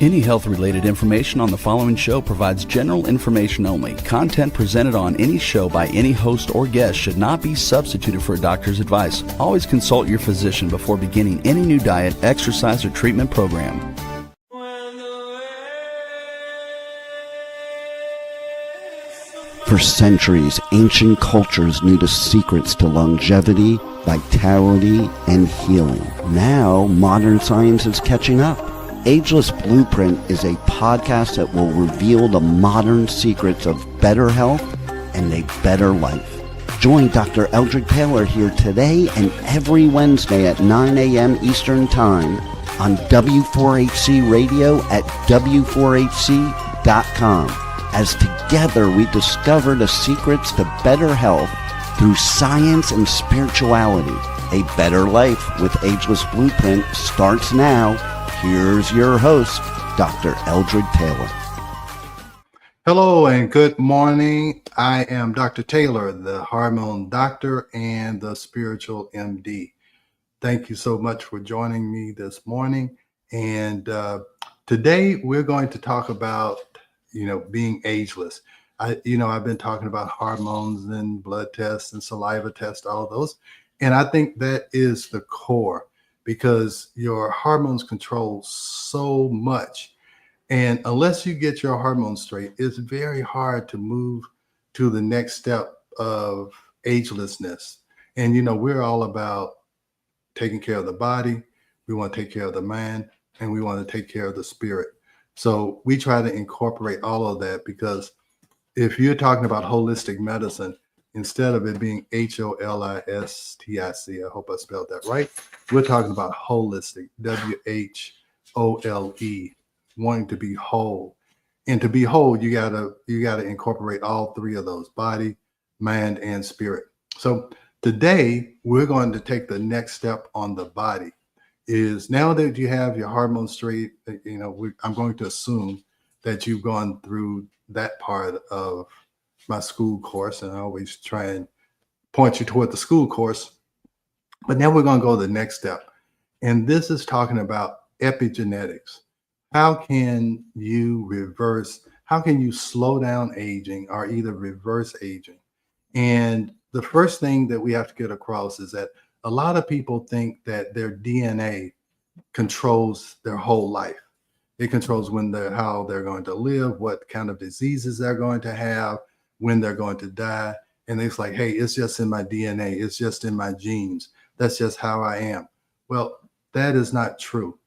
Any health-related information on the following show provides general information only. Content presented on any show by any host or guest should not be substituted for a doctor's advice. Always consult your physician before beginning any new diet, exercise, or treatment program. For centuries, ancient cultures knew the secrets to longevity, vitality, and healing. Now, modern science is catching up. Ageless Blueprint is a podcast that will reveal the modern secrets of better health and a better life. Join Dr. Eldred Taylor here today and every Wednesday at 9 a.m. Eastern Time on W4HC Radio at W4HC.com. As together we discover the secrets to better health through science and spirituality. A better life with Ageless Blueprint starts now. Here's your host, Dr. Eldred Taylor. Hello and good morning. I am Dr. Taylor, the hormone doctor and the spiritual MD. Thank you so much for joining me this morning. And today we're going to talk about, being ageless. I've been talking about hormones and blood tests and saliva tests, all of those. And I think that is the core, because your hormones control so much. And unless you get your hormones straight, it's very hard to move to the next step of agelessness. And, we're all about taking care of the body. We want to take care of the mind, and we want to take care of the spirit. So we try to incorporate all of that, because if you're talking about holistic medicine, instead of it being holistic, I hope I spelled that right, we're talking about holistic, WHOLE, wanting to be whole. And to be whole, you gotta incorporate all three of those: body, mind, and spirit. So today we're going to take the next step on the body. Is now that you have your hormones straight, I'm going to assume that you've gone through that part of my school course, and I always try and point you toward the school course. But now we're going to go to the next step. And this is talking about epigenetics. How can you slow down aging or either reverse aging? And the first thing that we have to get across is that a lot of people think that their DNA controls their whole life. It controls how they're going to live, what kind of diseases they're going to have, when they're going to die. And it's like, hey, it's just in my DNA. It's just in my genes. That's just how I am. Well, that is not true.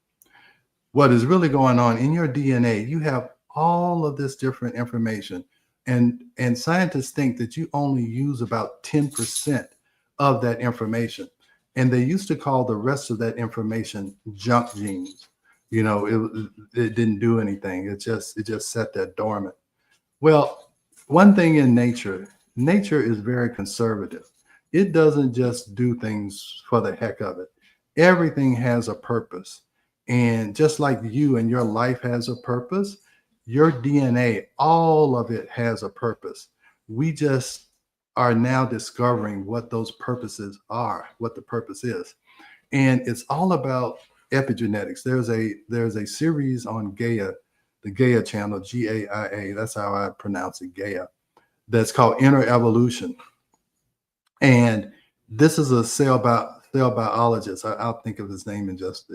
What is really going on in your DNA, you have all of this different information. And scientists think that you only use about 10% of that information. And they used to call the rest of that information junk genes. It didn't do anything. It just sat there dormant. Well, one thing in nature is very conservative. It doesn't just do things for the heck of it. Everything has a purpose. And just like you and your life has a purpose, your DNA, all of it has a purpose. We just are now discovering what those purposes are, what the purpose is. And it's all about epigenetics. There's a series on Gaia, the Gaia channel, GAIA, that's how I pronounce it, Gaia, that's called Inner Evolution. And this is a cell biologist. I'll think of his name in just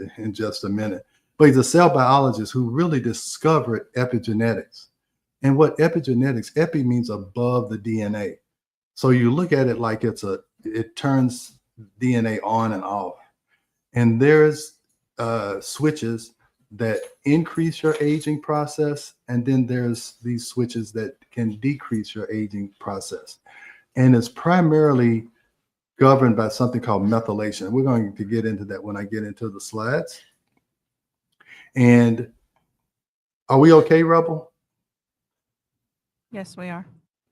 a minute. But he's a cell biologist who really discovered epigenetics. And what epigenetics, epi means above the DNA. So you look at it like it turns DNA on and off. And there's switches that increase your aging process. And then there's these switches that can decrease your aging process. And it's primarily governed by something called methylation. We're going to get into that when I get into the slides. And are we okay, Rebel? Yes, we are.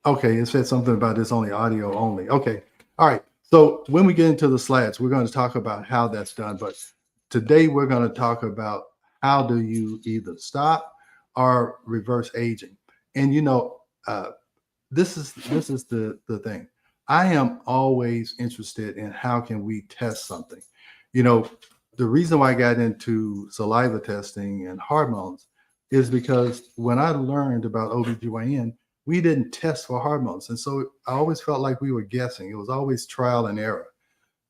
Okay, it said something about this only audio only. Okay, all right. So when we get into the slides, we're going to talk about how that's done. But today we're going to talk about how do you either stop or reverse aging. And this is the thing. I am always interested in how can we test something. The reason why I got into saliva testing and hormones is because when I learned about OBGYN, we didn't test for hormones. And so I always felt like we were guessing. It was always trial and error.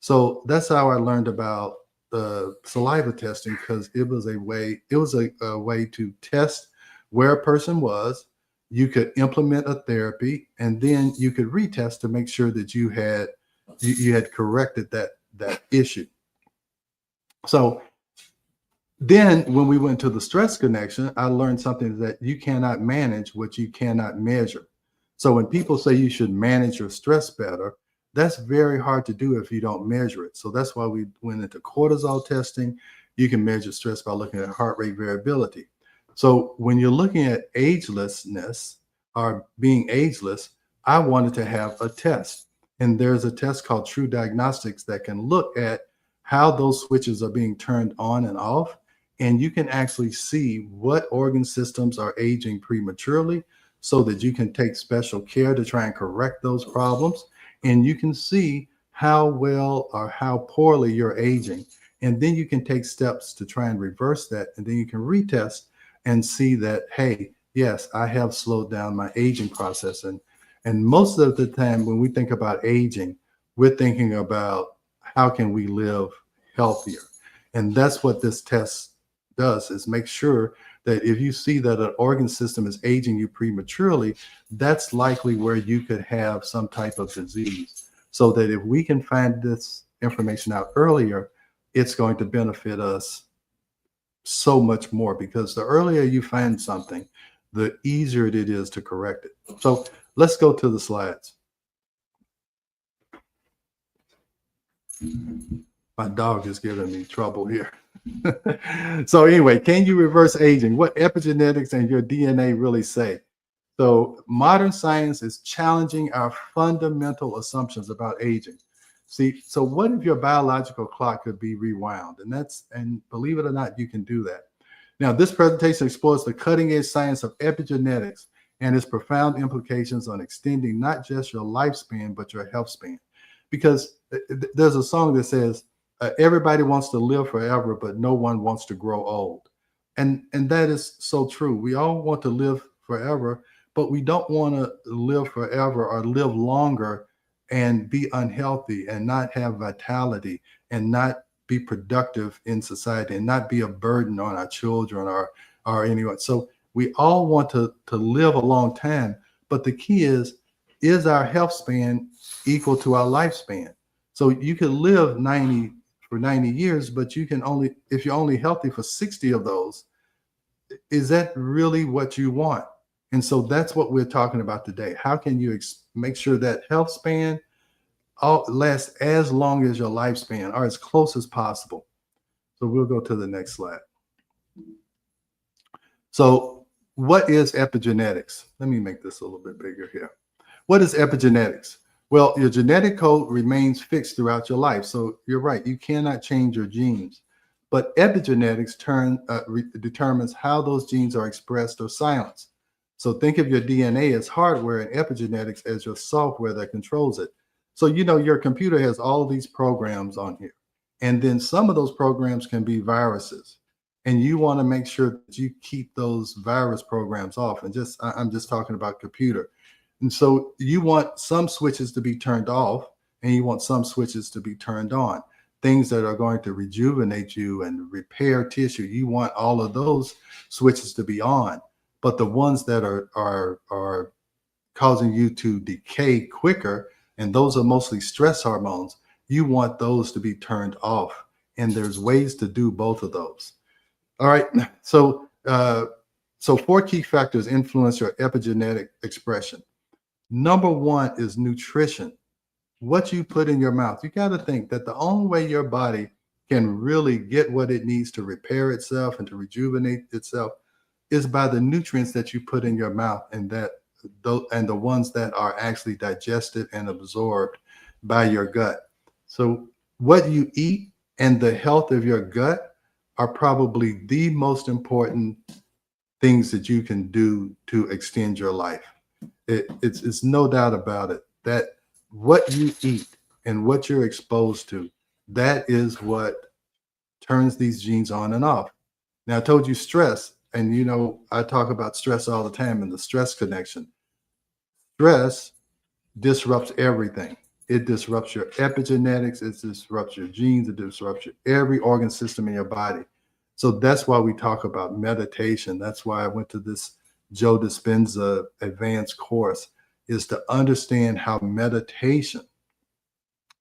So that's how I learned about the saliva testing, because it was a way to test where a person was. You could implement a therapy, and then you could retest to make sure that you had corrected that issue. So then when we went to the stress connection, I learned something, that you cannot manage what you cannot measure. So when people say you should manage your stress better, that's very hard to do if you don't measure it. So that's why we went into cortisol testing. You can measure stress by looking at heart rate variability. So when you're looking at agelessness or being ageless, I wanted to have a test. And there's a test called TruAge that can look at how those switches are being turned on and off. And you can actually see what organ systems are aging prematurely, so that you can take special care to try and correct those problems. And you can see how well or how poorly you're aging. And then you can take steps to try and reverse that. And then you can retest and see that, hey, yes, I have slowed down my aging process. And most of the time when we think about aging, we're thinking about how can we live healthier. And that's what this test does, is make sure that if you see that an organ system is aging you prematurely, that's likely where you could have some type of disease. So that if we can find this information out earlier, it's going to benefit us so much more, because the earlier you find something, the easier it is to correct it. So let's go to the slides. My dog is giving me trouble here. So anyway, can you reverse aging? What epigenetics and your DNA really say? So modern science is challenging our fundamental assumptions about aging. See, so what if your biological clock could be rewound? And believe it or not, you can do that. Now, this presentation explores the cutting edge science of epigenetics and its profound implications on extending not just your lifespan, but your health span. Because there's a song that says, everybody wants to live forever, but no one wants to grow old. And that is so true. We all want to live forever, but we don't want to live forever or live longer and be unhealthy and not have vitality and not be productive in society and not be a burden on our children or anyone. So we all want to live a long time, but the key is our health span equal to our lifespan? So you can live 90 years, but you can only, if you're only healthy for 60 of those, is that really what you want? And so that's what we're talking about today. How can you make sure that health span lasts as long as your lifespan, or as close as possible? So we'll go to the next slide. So what is epigenetics? Let me make this a little bit bigger here. What is epigenetics? Well, your genetic code remains fixed throughout your life. So you're right, you cannot change your genes. But epigenetics determines how those genes are expressed or silenced. So think of your DNA as hardware and epigenetics as your software that controls it. So, you know, your computer has all these programs on here. And then some of those programs can be viruses. And you want to make sure that you keep those virus programs off. And I'm just talking about computer. And so you want some switches to be turned off, and you want some switches to be turned on. Things that are going to rejuvenate you and repair tissue, you want all of those switches to be on. But the ones that are causing you to decay quicker, and those are mostly stress hormones, you want those to be turned off. And there's ways to do both of those. All right. So 4 key factors influence your epigenetic expression. Number 1 is nutrition. What you put in your mouth. You got to think that the only way your body can really get what it needs to repair itself and to rejuvenate itself is by the nutrients that you put in your mouth, and the ones that are actually digested and absorbed by your gut. So what you eat and the health of your gut are probably the most important things that you can do to extend your life. It's no doubt about it that what you eat and what you're exposed to, that is what turns these genes on and off. Now, I told you stress and you know, I talk about stress all the time and the stress connection. Stress disrupts everything. It disrupts your epigenetics, it disrupts your genes, it disrupts every organ system in your body. So that's why we talk about meditation. That's why I went to this Joe Dispenza advanced course, is to understand how meditation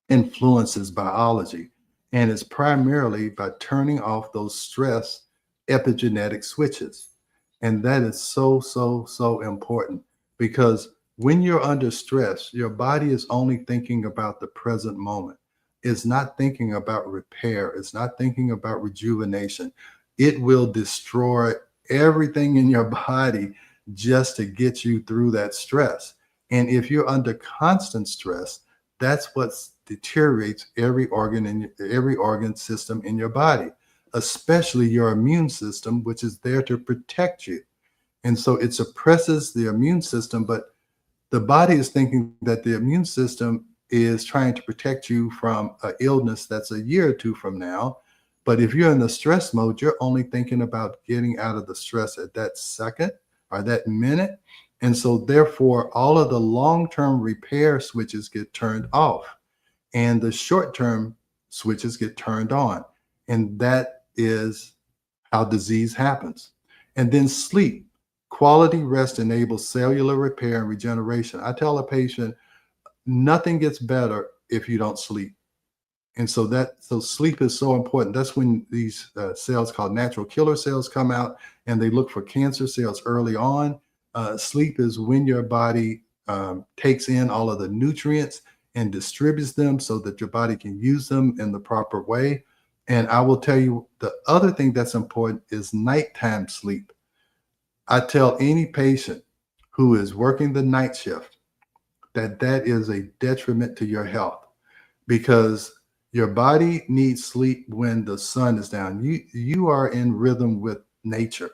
influences biology. And it's primarily by turning off those stress epigenetic switches. And that is so, so, so important, because when you're under stress, your body is only thinking about the present moment. It's not thinking about repair. It's not thinking about rejuvenation. It will destroy everything in your body just to get you through that stress. And if you're under constant stress, that's what deteriorates every organ system in your body, especially your immune system, which is there to protect you. And so it suppresses the immune system, but the body is thinking that the immune system is trying to protect you from an illness that's a year or two from now. But if you're in the stress mode, you're only thinking about getting out of the stress at that second or that minute. And so therefore, all of the long-term repair switches get turned off and the short-term switches get turned on. And that is how disease happens. And then sleep. Quality rest enables cellular repair and regeneration. I tell a patient, nothing gets better if you don't sleep. And so sleep is so important. That's when these cells called natural killer cells come out, and they look for cancer cells early on. Sleep is when your body takes in all of the nutrients and distributes them so that your body can use them in the proper way. And I will tell you, the other thing that's important is nighttime sleep. I tell any patient who is working the night shift that that is a detriment to your health, because your body needs sleep when the sun is down. You are in rhythm with nature,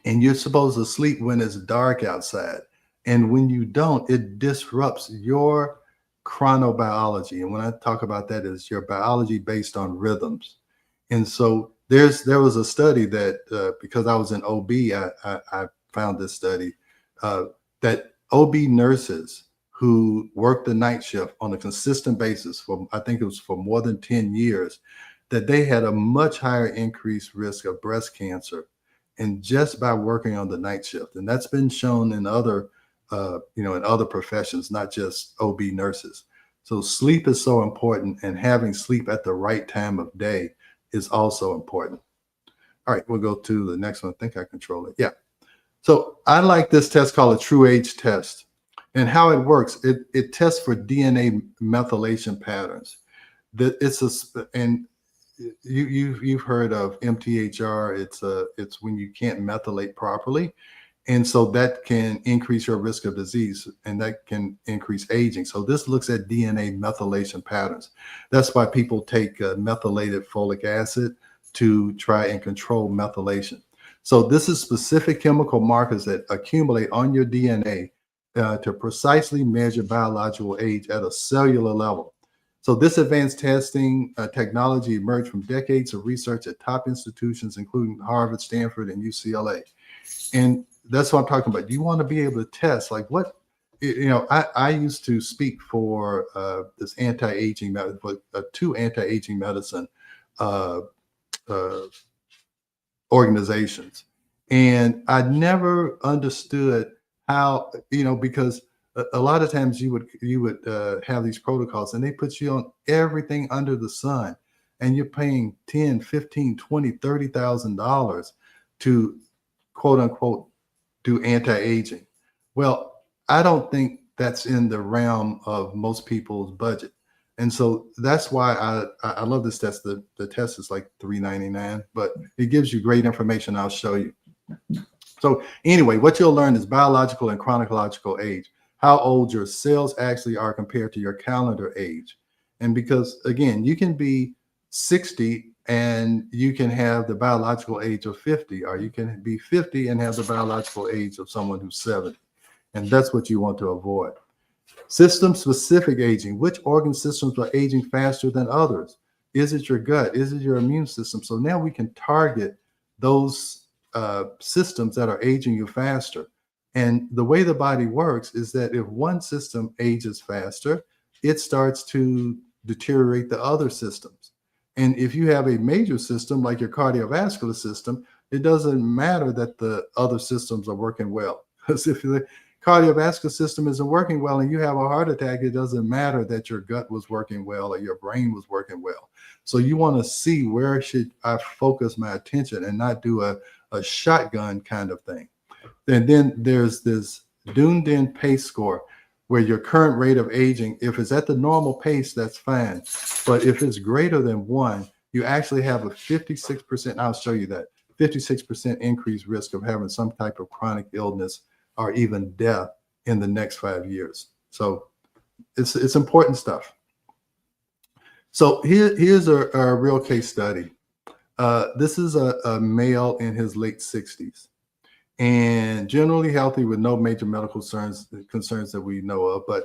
and you're supposed to sleep when it's dark outside. And when you don't, it disrupts your chronobiology. And when I talk about that, is your biology based on rhythms. And so there was a study that because I was in OB, I found this study that OB nurses who worked the night shift on a consistent basis for, I think it was for more than 10 years, that they had a much higher increased risk of breast cancer, and just by working on the night shift. And that's been shown in other, in other professions, not just OB nurses. So sleep is so important, and having sleep at the right time of day is also important. All right, we'll go to the next one. I think I control it. Yeah. So I like this test called a TruAge test. And how it works, it tests for DNA methylation patterns. And you've heard of MTHR. It's when you can't methylate properly, and so that can increase your risk of disease, and that can increase aging. So this looks at DNA methylation patterns. That's why people take methylated folic acid to try and control methylation. So this is specific chemical markers that accumulate on your DNA to precisely measure biological age at a cellular level. So this advanced testing technology emerged from decades of research at top institutions, including Harvard, Stanford, and UCLA. And that's what I'm talking about. You want to be able to test, like what, I used to speak for this anti-aging, two anti-aging medicine organizations. And I never understood how, because a lot of times you would have these protocols, and they put you on everything under the sun, and you're paying $10, $15, $20, $30,000 to quote unquote do anti-aging. Well, I don't think that's in the realm of most people's budget. And so that's why I love this test. The test is like $3.99, but it gives you great information. I'll show you. So anyway, what you'll learn is biological and chronological age, how old your cells actually are compared to your calendar age. And because, again, you can be 60 and you can have the biological age of 50, or you can be 50 and have the biological age of someone who's 70. And that's what you want to avoid. System-specific aging. Which organ systems are aging faster than others? Is it your gut? Is it your immune system? So now we can target those systems that are aging you faster. And the way the body works is that if one system ages faster, it starts to deteriorate the other systems. And if you have a major system like your cardiovascular system, it doesn't matter that the other systems are working well. Because if the cardiovascular system isn't working well and you have a heart attack, it doesn't matter that your gut was working well or your brain was working well. So you want to see where should I focus my attention and not do a shotgun kind of thing. And then there's this Dunedin pace score where your current rate of aging, if it's at the normal pace, that's fine. But if it's greater than 1, you actually have a 56%, I'll show you that, 56% increased risk of having some type of chronic illness or even death in the next 5 years. So it's important stuff. So here's a real case study. This is a male in his late 60s. And generally healthy with no major medical concerns that we know of. But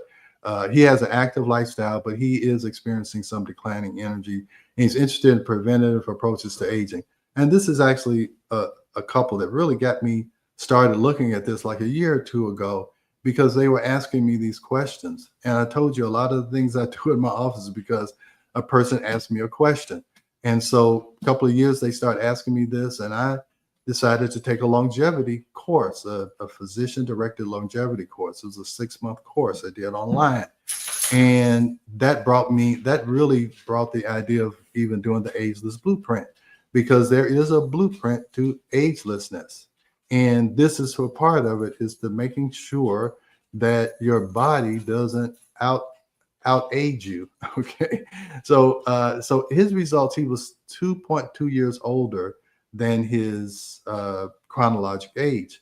he has an active lifestyle, but he is experiencing some declining energy. And he's interested in preventative approaches to aging. And this is actually a couple that really got me started looking at this like a year or two ago, because they were asking me these questions. And I told you a lot of the things I do in my office is because a person asked me a question. And so a couple of years, they started asking me this, and I decided to take a longevity course, a physician-directed longevity course. It was a 6-month course I did online. And that really brought the idea of even doing the Ageless Blueprint, because there is a blueprint to agelessness. And this is for part of it, is to making sure that your body doesn't out age you. Okay. So his results, he was 2.2 years older than his chronologic age.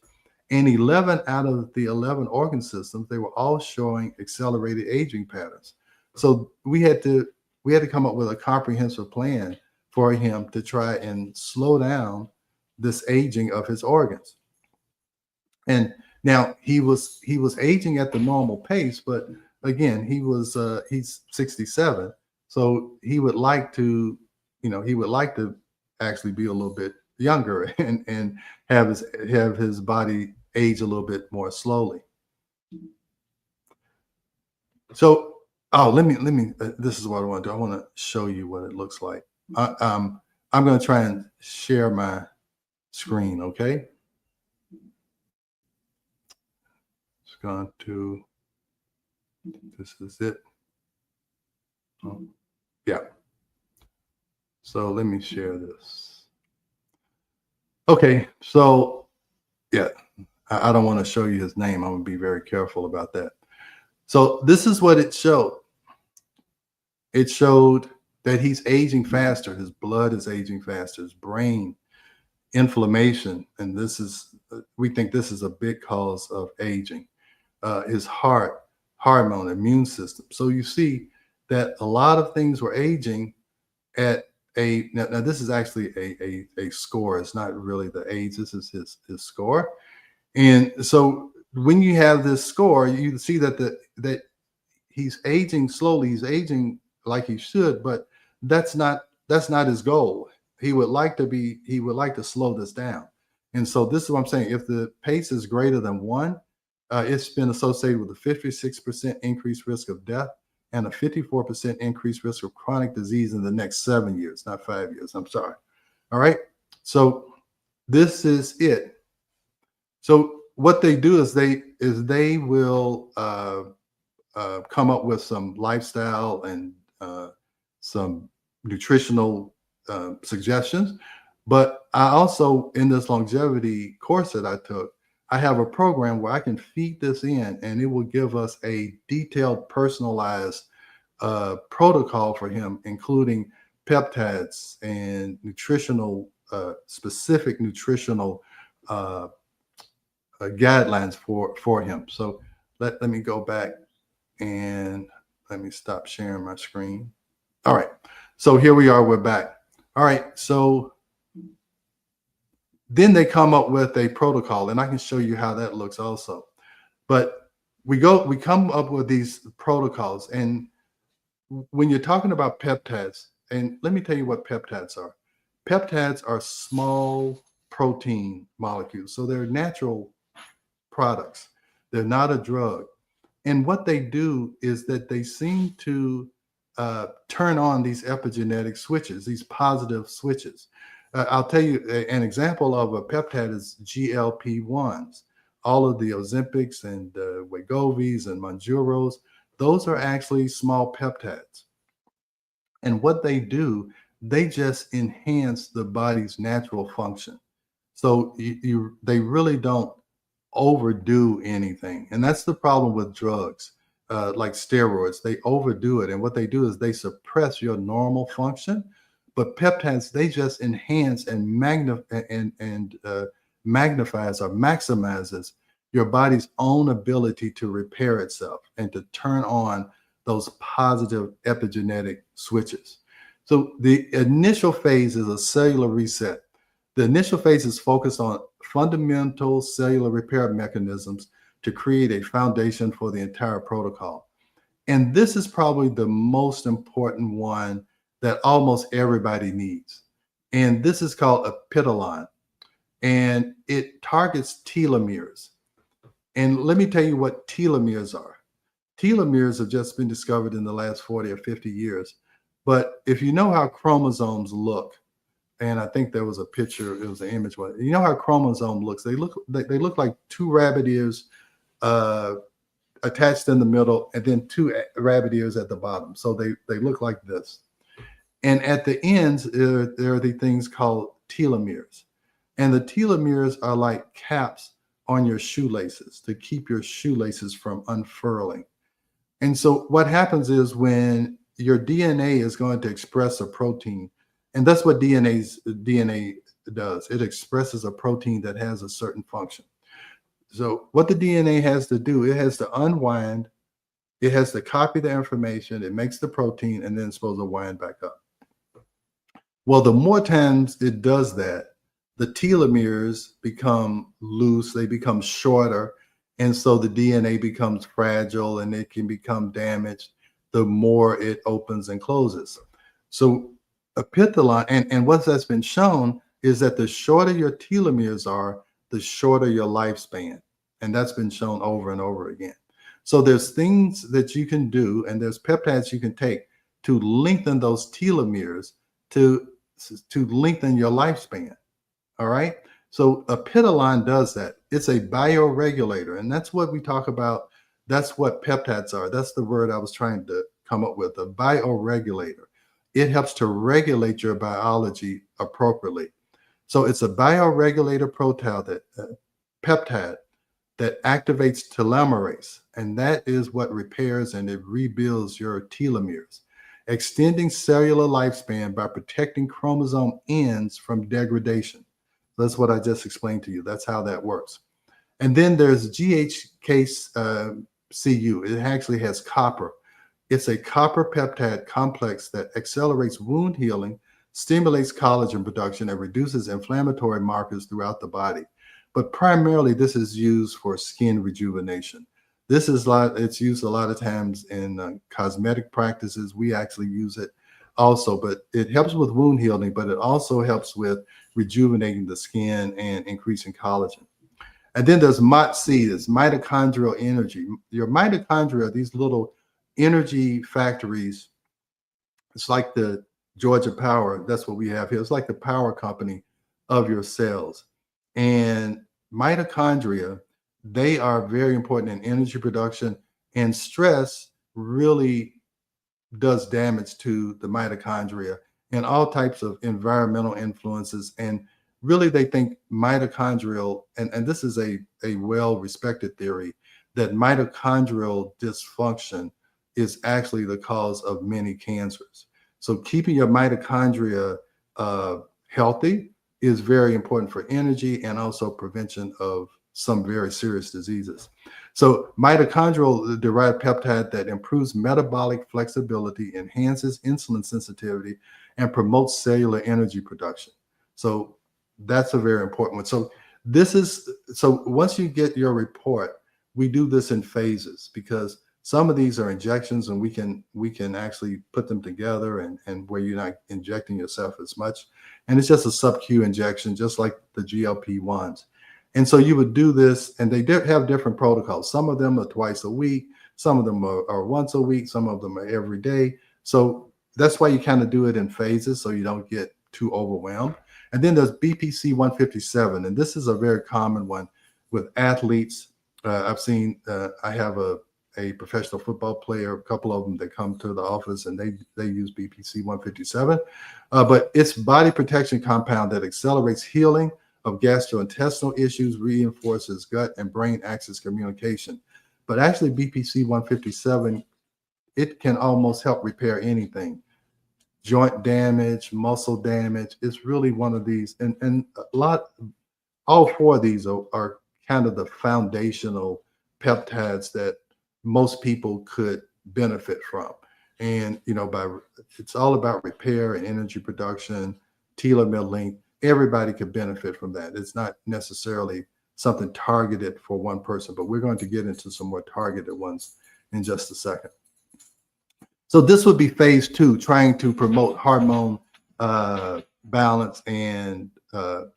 And 11 out of the 11 organ systems, they were all showing accelerated aging patterns. So we had to come up with a comprehensive plan for him to try and slow down this aging of his organs. And now he was aging at the normal pace, but again, he's 67. So he would like to actually be a little bit younger and have his body age a little bit more slowly. So, let me this is what I want to do. I want to show you what it looks like. I'm going to try and share my screen. Okay. It's going to, this is it. Oh, yeah. So let me share this. Okay, so yeah, I don't want to show you his name. I'm going to be very careful about that. So this is what it showed. It showed that he's aging faster. His blood is aging faster. His brain, inflammation, and we think this is a big cause of aging. His heart, hormone, immune system. So you see that a lot of things were aging at now this is actually a score. It's not really the age. This is his score. And so when you have this score, you see that he's aging slowly. He's aging like he should, but that's not his goal. He would like to slow this down. And so this is what I'm saying. If the pace is greater than 1, it's been associated with a 56% increased risk of death and a 54% increased risk of chronic disease in the next 7 years, not 5 years. I'm sorry. All right. So this is it. So what they do is they will come up with some lifestyle and some nutritional suggestions. But I also, in this longevity course that I took, I have a program where I can feed this in, and it will give us a detailed, personalized protocol for him, including peptides and specific nutritional guidelines for him. So let me go back and let me stop sharing my screen. All right. So here we are. We're back. All right. So then they come up with a protocol, and I can show you how that looks also. But we come up with these protocols, and when you're talking about peptides, and let me tell you what peptides are. Peptides are small protein molecules. So they're natural products. They're not a drug. And what they do is that they seem to turn on these epigenetic switches, these positive switches. I'll tell you an example of a peptide is GLP-1s. All of the Ozempics and Wegovy's and Mounjaros, those are actually small peptides. And what they do, they just enhance the body's natural function. So they really don't overdo anything. And that's the problem with drugs, like steroids. They overdo it. And what they do is they suppress your normal function. But peptides, they just enhance and magnifies or maximizes your body's own ability to repair itself and to turn on those positive epigenetic switches. So the initial phase is a cellular reset. The initial phase is focused on fundamental cellular repair mechanisms to create a foundation for the entire protocol. And this is probably the most important one that almost everybody needs. And this is called epigenetics. And it targets telomeres. And let me tell you what telomeres are. Telomeres have just been discovered in the last 40 or 50 years. But if you know how chromosomes look, and I think there was a picture, it was an image. You know how a chromosome looks? They look like two rabbit ears attached in the middle, and then two rabbit ears at the bottom. So they look like this. And at the ends, there are the things called telomeres. And the telomeres are like caps on your shoelaces to keep your shoelaces from unfurling. And so what happens is when your DNA is going to express a protein, and that's what DNA does. It expresses a protein that has a certain function. So what the DNA has to do, it has to unwind, it has to copy the information, it makes the protein, and then it's supposed to wind back up. Well, the more times it does that, the telomeres become loose, they become shorter, and so the DNA becomes fragile and it can become damaged the more it opens and closes. So epigenetics, and what that's been shown is that the shorter your telomeres are, the shorter your lifespan. And that's been shown over and over again. So there's things that you can do, and there's peptides you can take to lengthen those telomeres to lengthen your lifespan. All right. So epigenetics does that. It's a bioregulator. And that's what we talk about. That's what peptides are. That's the word I was trying to come up with, a bioregulator. It helps to regulate your biology appropriately. So it's a bioregulator peptide that activates telomerase, and that is what repairs and it rebuilds your telomeres, extending cellular lifespan by protecting chromosome ends from degradation. That's what I just explained to you. That's how that works. And then there's GHKCU. It actually has copper. It's a copper peptide complex that accelerates wound healing, stimulates collagen production, and reduces inflammatory markers throughout the body. But primarily, this is used for skin rejuvenation. It's used a lot of times in cosmetic practices. We actually use it also, but it helps with wound healing, but it also helps with rejuvenating the skin and increasing collagen. And then there's MOTC, this mitochondrial energy. Your mitochondria, these little energy factories, it's like the Georgia Power. That's what we have here. It's like the power company of your cells. And mitochondria, they are very important in energy production, and stress really does damage to the mitochondria and all types of environmental influences. And really they think mitochondrial, and this is a well-respected theory, that mitochondrial dysfunction is actually the cause of many cancers. So keeping your mitochondria healthy is very important for energy and also prevention of some very serious diseases. So mitochondrial derived peptide that improves metabolic flexibility, enhances insulin sensitivity, and promotes cellular energy production. So that's a very important one. So once you get your report, we do this in phases, because Some of these are injections, and we can actually put them together, and where you're not injecting yourself as much. And it's just a sub-Q injection, just like the GLP-1s. And so you would do this, and they have different protocols. Some of them are twice a week, some of them are once a week, some of them are every day. So that's why you kind of do it in phases so you don't get too overwhelmed. And then there's BPC 157, and this is a very common one with athletes. I've seen, I have a professional football player, a couple of them that come to the office, and they use BPC 157. But it's body protection compound that accelerates healing of gastrointestinal issues, reinforces gut and brain axis communication. But actually, BPC 157, it can almost help repair anything. Joint damage, muscle damage. It's really one of these, and all four of these are kind of the foundational peptides that most people could benefit from. And it's all about repair and energy production, telomere length. Everybody could benefit from that. It's not necessarily something targeted for one person, but we're going to get into some more targeted ones in just a second. So this would be phase 2, trying to promote hormone balance and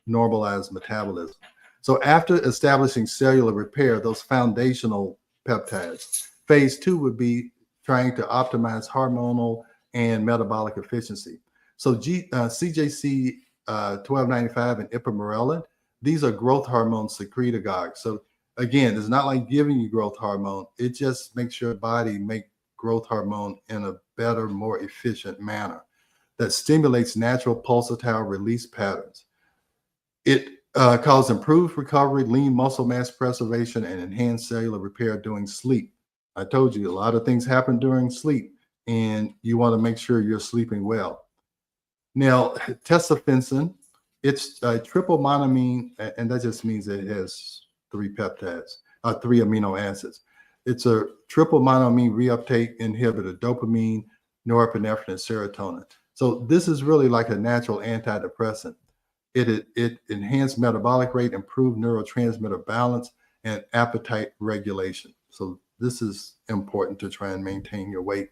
normalize metabolism. So after establishing cellular repair, those foundational peptides, phase 2 would be trying to optimize hormonal and metabolic efficiency. So CJC 1295 and ipamorelin, these are growth hormone secretagogues. So again, it's not like giving you growth hormone. It just makes your body make growth hormone in a better, more efficient manner that stimulates natural pulsatile release patterns. It causes improved recovery, lean muscle mass preservation, and enhanced cellular repair during sleep. I told you a lot of things happen during sleep, and you want to make sure you're sleeping well. Now, tesofensine, it's a triple monoamine, and that just means it has 3 peptides, 3 amino acids. It's a triple monoamine reuptake inhibitor, dopamine, norepinephrine, and serotonin. So this is really like a natural antidepressant. It enhanced metabolic rate, improved neurotransmitter balance, and appetite regulation. So this is important to try and maintain your weight.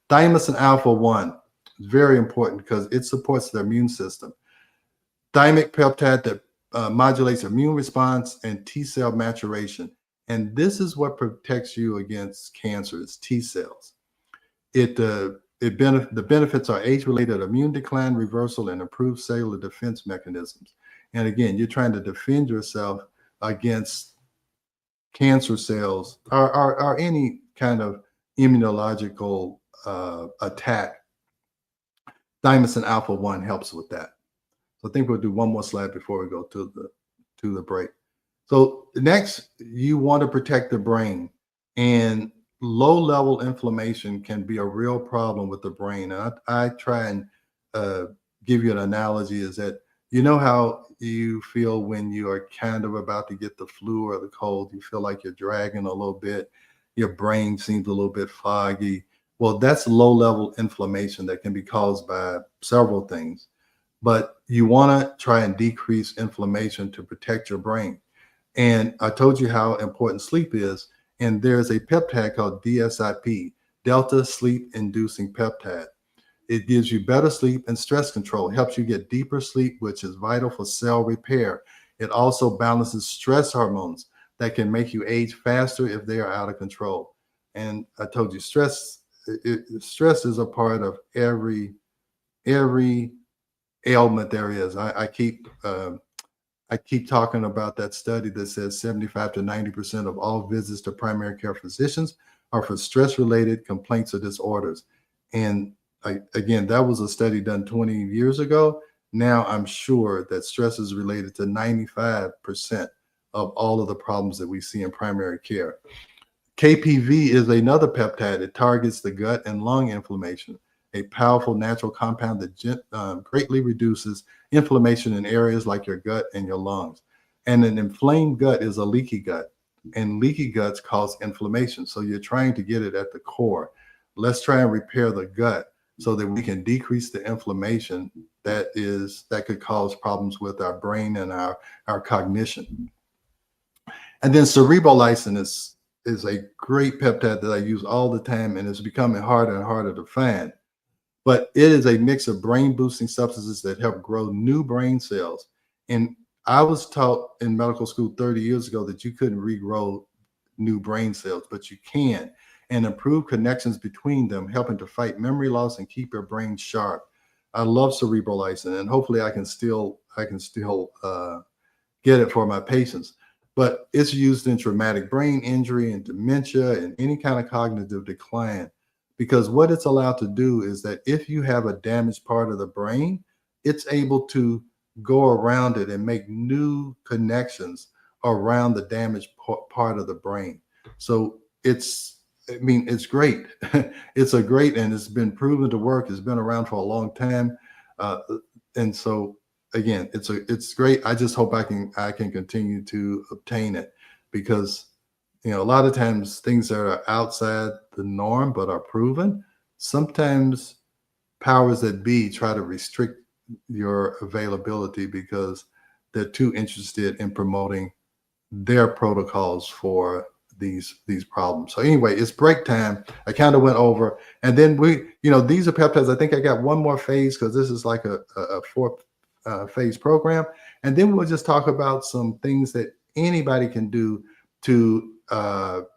Thymosin alpha-1 is very important because it supports the immune system. Thymic peptide that modulates immune response and T cell maturation. And this is what protects you against cancer, is T cells. The benefits are age-related immune decline, reversal, and improved cellular defense mechanisms. And again, you're trying to defend yourself against cancer cells or any kind of immunological attack. Thymosin alpha-1 helps with that. So I think we'll do one more slide before we go to the break. So next, you want to protect the brain, and low-level inflammation can be a real problem with the brain. And I try and give you an analogy, is that you know how you feel when you are kind of about to get the flu or the cold. You feel like you're dragging a little bit. Your brain seems a little bit foggy. Well, that's low-level inflammation that can be caused by several things. But you want to try and decrease inflammation to protect your brain. And I told you how important sleep is. And there's a peptide called DSIP, Delta Sleep Inducing Peptide. It gives you better sleep and stress control, helps you get deeper sleep, which is vital for cell repair. It also balances stress hormones that can make you age faster if they are out of control. And I told you, stress is a part of every ailment there is. I keep talking about that study that says 75 to 90% of all visits to primary care physicians are for stress-related complaints or disorders. And again, that was a study done 20 years ago. Now I'm sure that stress is related to 95% of all of the problems that we see in primary care. KPV is another peptide. It targets the gut and lung inflammation, a powerful natural compound that greatly reduces inflammation in areas like your gut and your lungs. And an inflamed gut is a leaky gut, and leaky guts cause inflammation. So you're trying to get it at the core. Let's try and repair the gut so that we can decrease the inflammation that could cause problems with our brain and our cognition. And then cerebrolysin is a great peptide that I use all the time, and it's becoming harder and harder to find. But it is a mix of brain boosting substances that help grow new brain cells. And I was taught in medical school 30 years ago that you couldn't regrow new brain cells, but you can, and improve connections between them, helping to fight memory loss and keep your brain sharp. I love cerebral lysine, and hopefully I can still get it for my patients. But it's used in traumatic brain injury and dementia and any kind of cognitive decline, because what it's allowed to do is that if you have a damaged part of the brain, it's able to go around it and make new connections around the damaged part of the brain. So it's great. It's a great, and it's been proven to work. It's been around for a long time. And so again, it's great. I just hope I can continue to obtain it, because a lot of times things that are outside the norm but are proven, sometimes powers that be try to restrict your availability because they're too interested in promoting their protocols for these problems. So anyway, it's break time. I kind of went over, and then these are peptides. I think I got one more phase, because this is like a fourth phase program, and then we'll just talk about some things that anybody can do to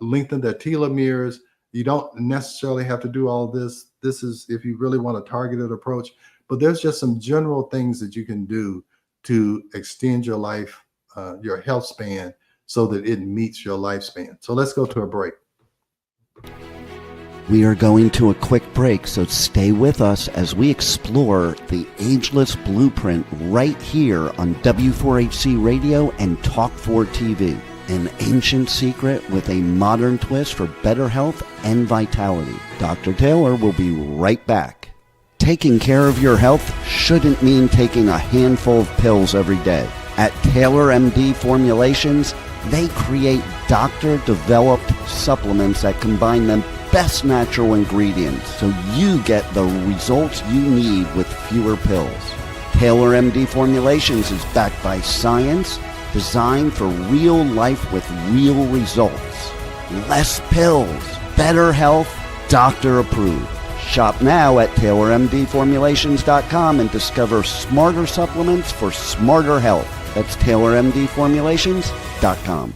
lengthen their telomeres. You don't necessarily have to do all this. This is if you really want a targeted approach, but there's just some general things that you can do to extend your life, your health span, so that it meets your lifespan. So let's go to a break. We are going to a quick break, so stay with us as we explore the Ageless Blueprint right here on W4HC Radio and Talk 4 TV. An ancient secret with a modern twist for better health and vitality. Dr. Taylor will be right back. Taking care of your health shouldn't mean taking a handful of pills every day. At Taylor MD Formulations, they create doctor-developed supplements that combine the best natural ingredients so you get the results you need with fewer pills. Taylor MD Formulations is backed by science, designed for real life with real results. Less pills, better health, doctor approved. Shop now at TaylorMDFormulations.com and discover smarter supplements for smarter health. That's TaylorMDFormulations.com.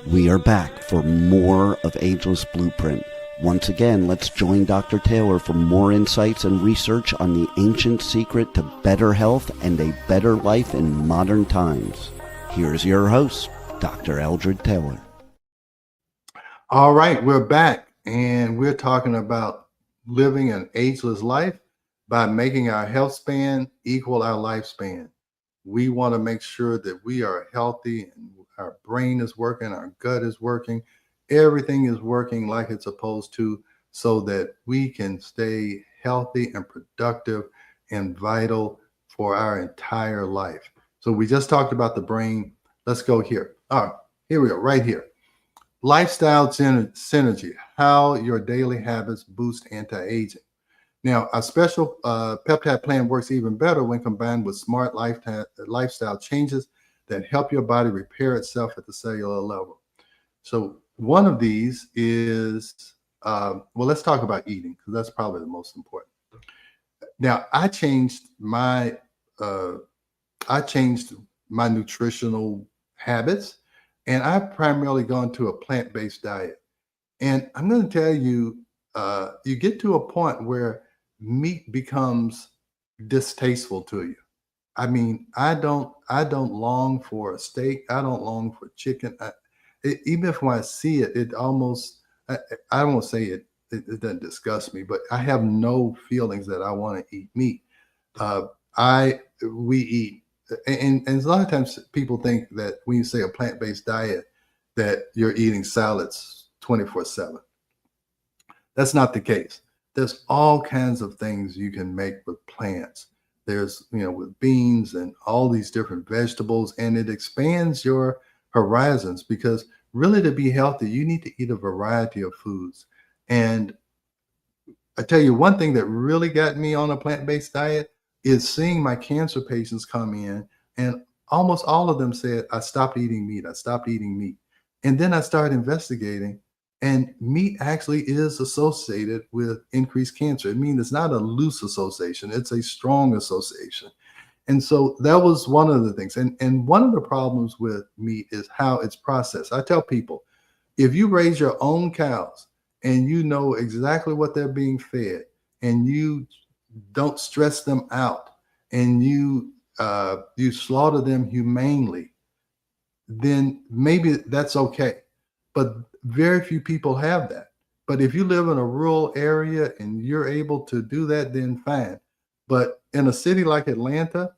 We are back for more of Ageless Blueprint. Once again, let's join Dr. Taylor for more insights and research on the ancient secret to better health and a better life in modern times. Here's your host, Dr. Eldred Taylor. All right, we're back, and we're talking about living an ageless life by making our health span equal our lifespan. We want to make sure that we are healthy and our brain is working, our gut is working, everything is working like it's supposed to, so that we can stay healthy and productive and vital for our entire life. So we just talked about the brain. Let's go here. All right, here we go, right here. Lifestyle synergy, how your daily habits boost anti-aging. Now, a special peptide plan works even better when combined with smart lifestyle changes that help your body repair itself at the cellular level. So one of these is, let's talk about eating, because that's probably the most important. Now, I changed my nutritional habits, and I've primarily gone to a plant-based diet. And I'm going to tell you, you get to a point where meat becomes distasteful to you. I mean, I don't long for a steak. I don't long for chicken. Even if when I see it, it almost, I won't say it doesn't disgust me, but I have no feelings that I want to eat meat. We eat, and a lot of times people think that when you say a plant-based diet, that you're eating salads 24/7. That's not the case. There's all kinds of things you can make with plants. There's, with beans and all these different vegetables, and it expands your horizons, because really to be healthy, you need to eat a variety of foods. And I tell you, one thing that really got me on a plant-based diet is seeing my cancer patients come in, and almost all of them said, I stopped eating meat. I stopped eating meat. And then I started investigating. And meat actually is associated with increased cancer. I mean, it's not a loose association, it's a strong association. And so that was one of the things. And one of the problems with meat is how it's processed. I tell people, if you raise your own cows and you know exactly what they're being fed, and you don't stress them out, and you slaughter them humanely, then maybe that's okay. But very few people have that. But if you live in a rural area and you're able to do that, then fine. But in a city like Atlanta,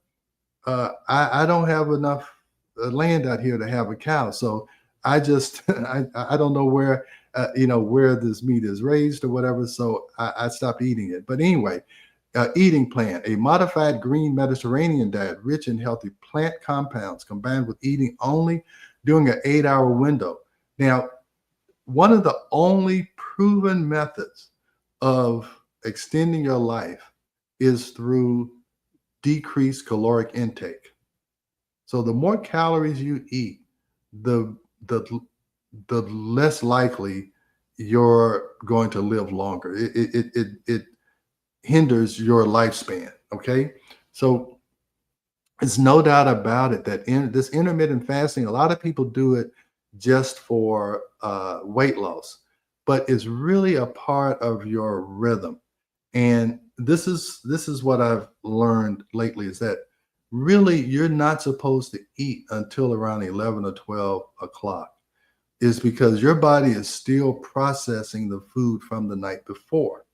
I don't have enough land out here to have a cow. So I just I don't know where where this meat is raised or whatever. So I stopped eating it. But anyway, eating plan: a modified green Mediterranean diet rich in healthy plant compounds combined with eating only during an 8-hour window. Now, one of the only proven methods of extending your life is through decreased caloric intake. So the more calories you eat, the the the less likely you're going to live longer. It hinders your lifespan. Okay, so it's no doubt about it that in this intermittent fasting, a lot of people do it just for weight loss, but it's really a part of your rhythm. And this is what I've learned lately, is that really you're not supposed to eat until around 11 or 12 o'clock, is because your body is still processing the food from the night before.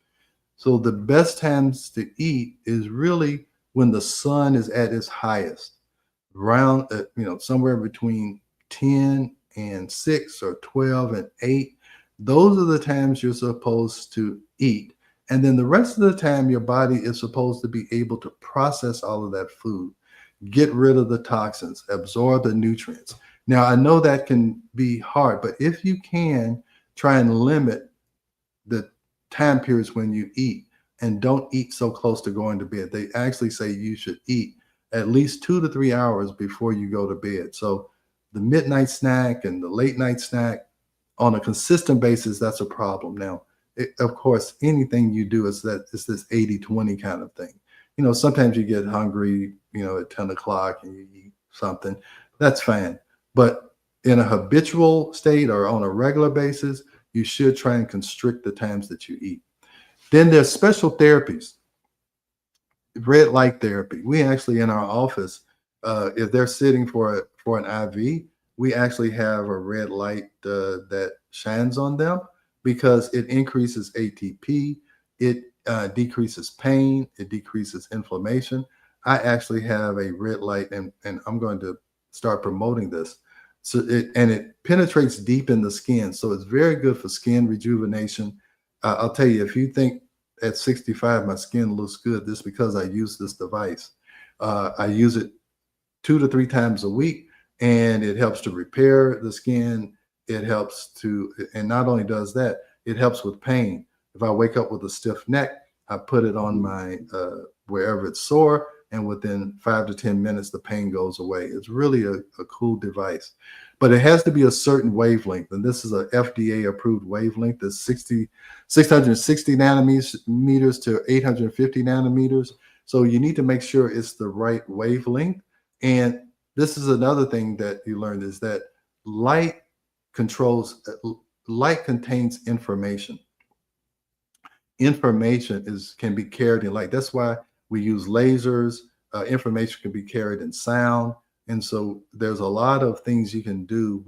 So the best times to eat is really when the sun is at its highest, around somewhere between 10 and 6 or 12 and 8. Those are the times you're supposed to eat. And then the rest of the time, your body is supposed to be able to process all of that food, get rid of the toxins, absorb the nutrients. Now, I know that can be hard, but if you can, try and limit the time periods when you eat, and don't eat so close to going to bed. They actually say you should eat at least 2 to 3 hours before you go to bed. So the midnight snack and the late night snack on a consistent basis, that's a problem. Now, of course, anything you do is this 80-20 kind of thing. Sometimes you get hungry, at 10 o'clock and you eat something. That's fine. But in a habitual state or on a regular basis, you should try and constrict the times that you eat. Then there's special therapies, red light therapy. We actually, in our office, if they're sitting for an IV, we actually have a red light that shines on them, because it increases ATP, it decreases pain, it decreases inflammation. I actually have a red light, and I'm going to start promoting this. So it penetrates deep in the skin, so it's very good for skin rejuvenation. I'll tell you, if you think at 65 my skin looks good, this is because I use this device. I use it 2 to 3 times a week, and it helps to repair the skin. It helps to, and not only does that, it helps with pain. If I wake up with a stiff neck, I put it on my wherever it's sore, and within 5 to 10 minutes, the pain goes away. It's really a cool device, but it has to be a certain wavelength. And this is a FDA approved wavelength. That's 660 nanometers to 850 nanometers. So you need to make sure it's the right wavelength. And this is another thing that you learned, is that light contains information. Information can be carried in light. That's why we use lasers. Information can be carried in sound. And so there's a lot of things you can do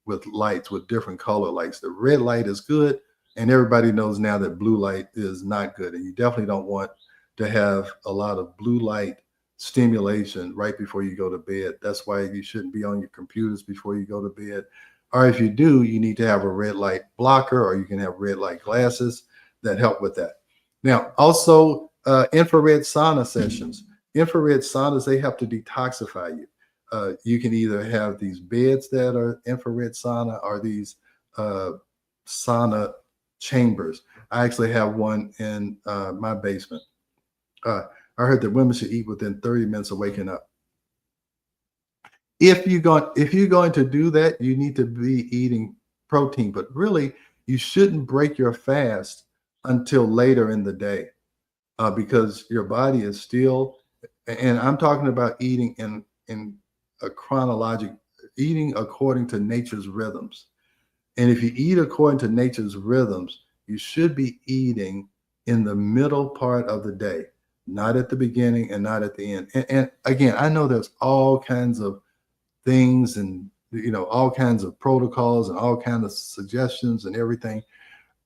with lights, with different color lights. The red light is good, and everybody knows now that blue light is not good. And you definitely don't want to have a lot of blue light stimulation right before you go to bed. That's why you shouldn't be on your computers before you go to bed. Or if you do, you need to have a red light blocker, or you can have red light glasses that help with that. Now, also infrared sauna sessions. Infrared saunas, they help to detoxify you. You can either have these beds that are infrared sauna, or these sauna chambers. I actually have one in my basement. I heard that women should eat within 30 minutes of waking up. If you're going to do that, you need to be eating protein. But really, You shouldn't break your fast until later in the day, because your body is still, and I'm talking about eating in a chronologic, eating according to nature's rhythms. And if you eat according to nature's rhythms, you should be eating in the middle part of the day, not at the beginning and not at the end. And again, I know there's all kinds of things and all kinds of protocols and all kinds of suggestions and everything.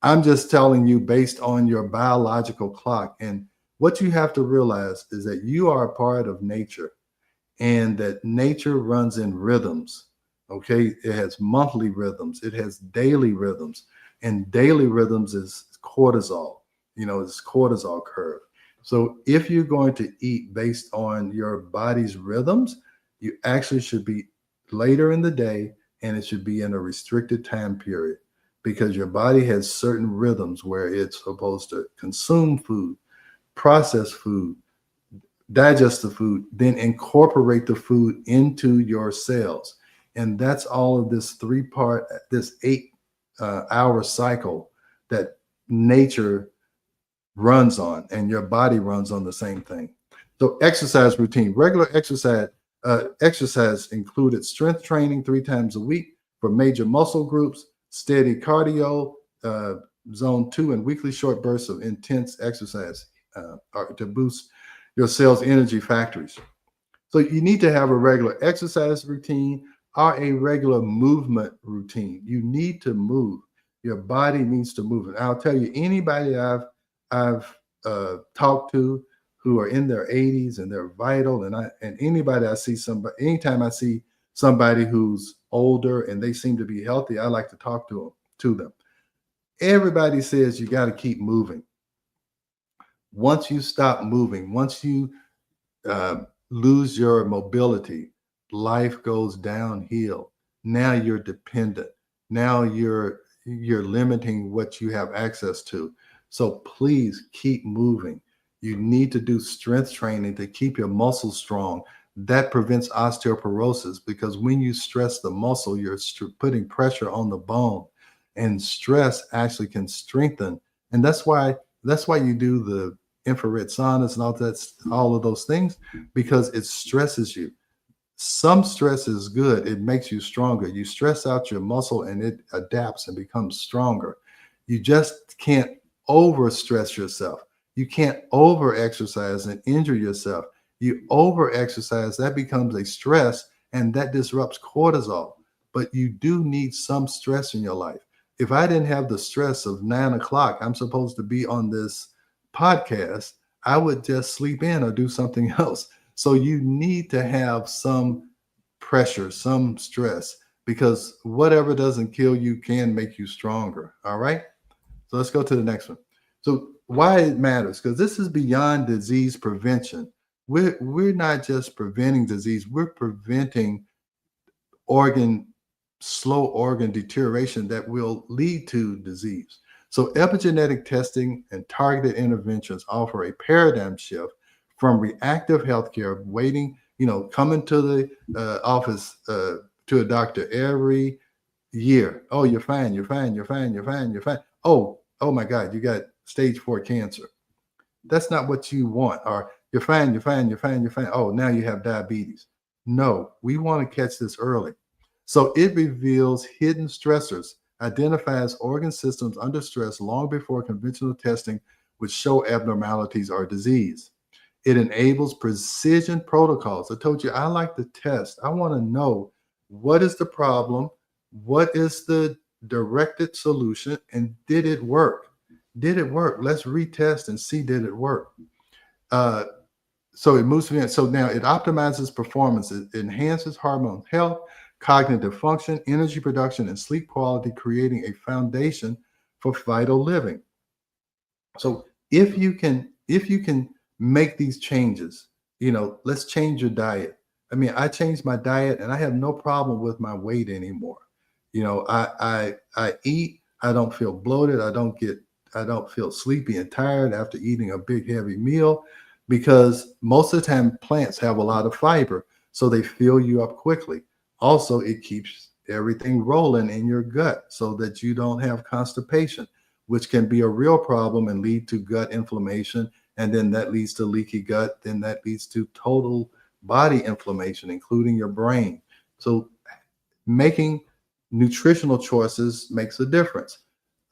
I'm just telling you based on your biological clock. And what you have to realize is that you are a part of nature, and that nature runs in rhythms. Okay. It has monthly rhythms, it has daily rhythms, and daily rhythms is cortisol, it's cortisol curve. So if you're going to eat based on your body's rhythms, you actually should be later in the day, and it should be in a restricted time period, because your body has certain rhythms where it's supposed to consume food, process food, digest the food, then incorporate the food into your cells. And that's all of this this 8 hour cycle that nature runs on, and your body runs on the same thing. So exercise routine, regular exercise included strength training 3 times a week for major muscle groups, steady cardio, zone 2, and weekly short bursts of intense exercise to boost your cell's energy factories. So you need to have a regular exercise routine or a regular movement routine. You need to move. Your body needs to move. And I'll tell you, anybody I've talked to who are in their 80s and they're vital, and anybody I see anytime I see somebody who's older and they seem to be healthy, I like to talk to them. Everybody says you got to keep moving. Once you stop moving, once you lose your mobility, life goes downhill. Now you're dependent. Now you're limiting what you have access to. So please keep moving. You need to do strength training to keep your muscles strong. That prevents osteoporosis, because when you stress the muscle, you're putting pressure on the bone, and stress actually can strengthen. And that's why you do the infrared saunas and all of those things, because it stresses you. Some stress is good. It makes you stronger. You stress out your muscle and it adapts and becomes stronger. You just can't over stress yourself. You can't over exercise and injure yourself. You over exercise, that becomes a stress, and that disrupts cortisol. But you do need some stress in your life. If I didn't have the stress of 9 o'clock, I'm supposed to be on this podcast, I would just sleep in or do something else. So you need to have some pressure, some stress, because whatever doesn't kill you can make you stronger. All right. So let's go to the next one. So why it matters, because this is beyond disease prevention. We're not just preventing disease, we're preventing slow organ deterioration that will lead to disease. So epigenetic testing and targeted interventions offer a paradigm shift from reactive healthcare, waiting, coming to the office to a doctor every year. Oh, you're fine, you're fine, you're fine, you're fine, you're fine. Oh my God, you got stage 4 cancer. That's not what you want. Or you're fine, you're fine, you're fine, you're fine. Oh, now you have diabetes. No, we want to catch this early. So it reveals hidden stressors, identifies organ systems under stress long before conventional testing would show abnormalities or disease. It enables precision protocols. I told you I like to test. I want to know what is the problem, what is the directed solution, and did it work? Did it work? Let's retest and see, did it work? So it moves to so now it optimizes performance. It enhances hormone health, cognitive function, energy production, and sleep quality, creating a foundation for vital living. So if you can make these changes, let's change your diet. I mean, I changed my diet and I have no problem with my weight anymore. I eat, I don't feel bloated. I don't feel sleepy and tired after eating a big heavy meal, because most of the time plants have a lot of fiber, so they fill you up quickly. Also, it keeps everything rolling in your gut so that you don't have constipation, which can be a real problem and lead to gut inflammation. And then that leads to leaky gut. Then that leads to total body inflammation, including your brain. So making nutritional choices makes a difference.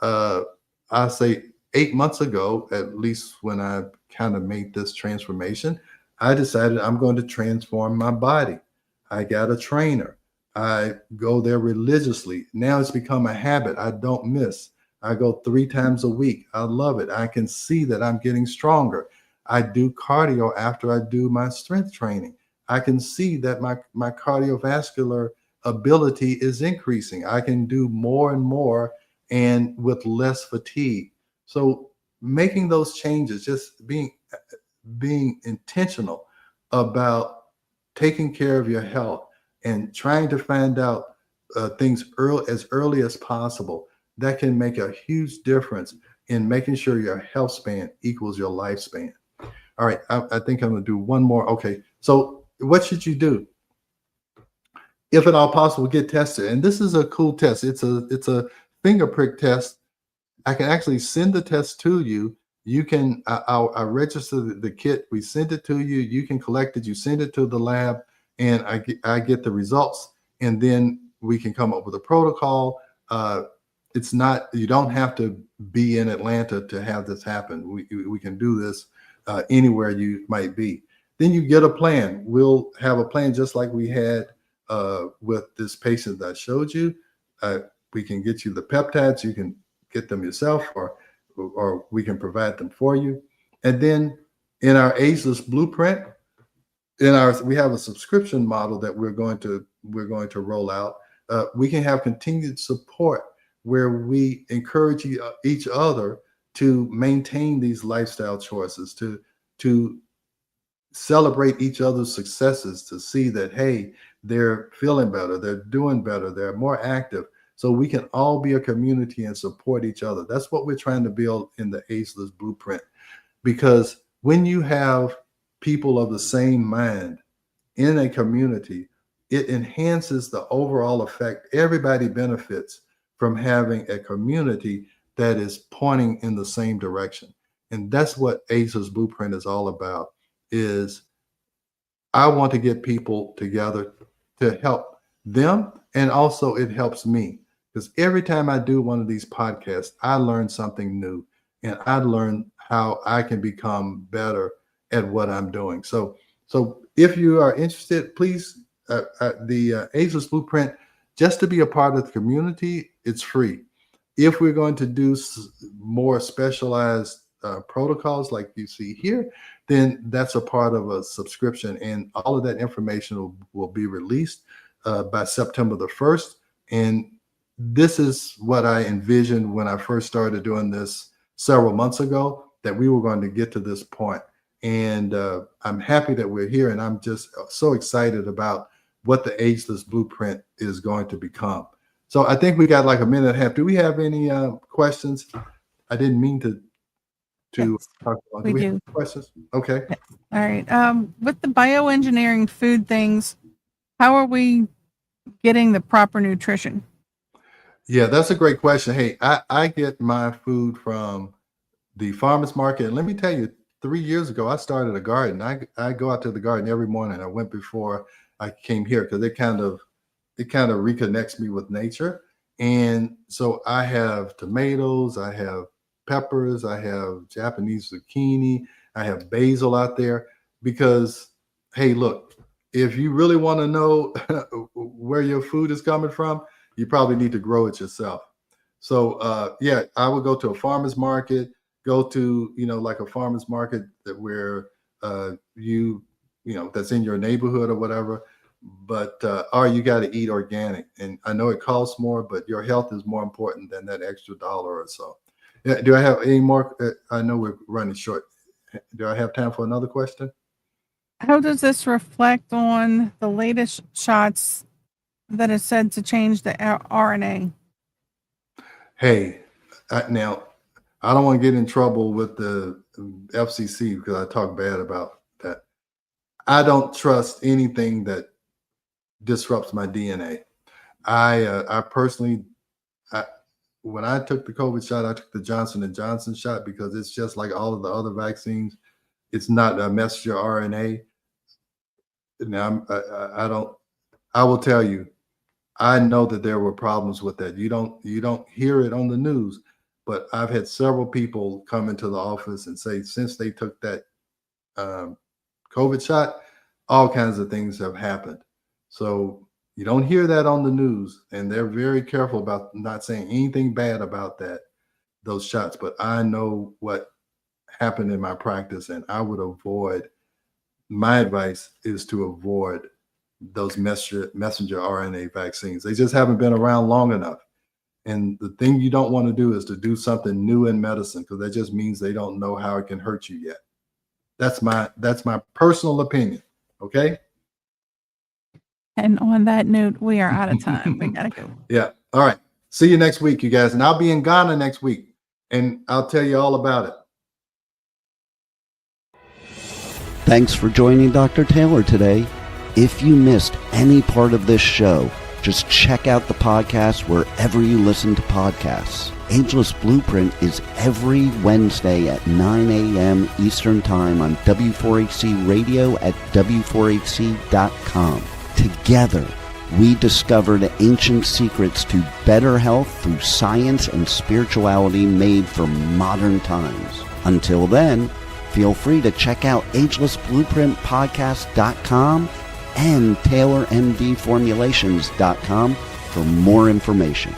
I say 8 months ago, at least when I kind of made this transformation, I decided I'm going to transform my body. I got a trainer. I go there religiously. Now it's become a habit I don't miss. I go 3 times a week. I love it. I can see that I'm getting stronger. I do cardio after I do my strength training. I can see that my cardiovascular ability is increasing. I can do more and more and with less fatigue. So making those changes, just being intentional about taking care of your health and trying to find out things as early as possible, that can make a huge difference in making sure your health span equals your lifespan. All right, I think I'm going to do one more. Okay, so what should you do? If at all possible, get tested. And this is a cool test. It's a finger prick test. I can actually send the test to you. You can I register the kit. We send it to you. You can collect it. You send it to the lab, and I get the results. And then we can come up with a protocol. It's not, you don't have to be in Atlanta to have this happen. We can do this anywhere you might be. Then you get a plan. We'll have a plan just like we had with this patient that I showed you. We can get you the peptides. You can get them yourself, or we can provide them for you. And then in our Ageless blueprint, we have a subscription model that we're going to roll out. We can have continued support where we encourage each other to maintain these lifestyle choices, to celebrate each other's successes, to see that, hey, they're feeling better, they're doing better, they're more active. So we can all be a community and support each other. That's what we're trying to build in the Ageless blueprint. Because when you have people of the same mind in a community, it enhances the overall effect. Everybody benefits from having a community that is pointing in the same direction. And that's what Ageless blueprint is all about. Is I want to get people together to help them, and also it helps me, because every time I do one of these podcasts, I learn something new, and I learn how I can become better at what I'm doing. So if you are interested, please, the Ageless blueprint, just to be a part of the community, it's free. If we're going to do more specialized protocols like you see here, then that's a part of a subscription, and all of that information will be released by September the 1st. And this is what I envisioned when I first started doing this several months ago, that we were going to get to this point. And I'm happy that we're here, and I'm just so excited about what the Ageless blueprint is going to become. So I think we got like a minute and a half. Do we have any questions? I didn't mean to Yes, talk about. we Do we do. have questions? Okay. Yes. All right. With the bioengineering food things, how are we getting the proper nutrition? Yeah, that's a great question. Hey, I get my food from the farmer's market. And let me tell you, 3 years ago, I started a garden. I go out to the garden every morning. I went before I came here because it kind of reconnects me with nature. And so I have tomatoes, I have peppers, I have Japanese zucchini, I have basil out there, because, hey, look, if you really want to know where your food is coming from, you probably need to grow it yourself. So yeah, I would go to a farmer's market, go to, like a farmer's market that where that's in your neighborhood or whatever. But or you got to eat organic. And I know it costs more, but your health is more important than that extra dollar or so. Yeah, do I have any more? I know we're running short. Do I have time for another question? How does this reflect on the latest shots that is said to change the RNA? Hey, now I don't want to get in trouble with the FCC because I talk bad about that. I don't trust anything that disrupts my DNA. I personally, when I took the COVID shot, I took the Johnson & Johnson shot because it's just like all of the other vaccines. It's not a messenger RNA. Now, I will tell you, I know that there were problems with that. You don't hear it on the news, but I've had several people come into the office and say since they took that COVID shot, all kinds of things have happened. So you don't hear that on the news, and they're very careful about not saying anything bad about those shots. But I know what happened in my practice, and I would avoid. My advice is to avoid those messenger RNA vaccines. They just haven't been around long enough. And the thing you don't want to do is to do something new in medicine, because that just means they don't know how it can hurt you yet. That's my personal opinion. Okay. And on that note, we are out of time. We gotta go. Yeah. All right. See you next week, you guys. And I'll be in Ghana next week, and I'll tell you all about it. Thanks for joining Dr. Taylor today. If you missed any part of this show, just check out the podcast wherever you listen to podcasts. Ageless Blueprint is every Wednesday at 9 a.m. Eastern Time on W4HC Radio at W4HC.com. Together, we discover the ancient secrets to better health through science and spirituality made for modern times. Until then, feel free to check out agelessblueprintpodcast.com and TaylorMDFormulations.com for more information.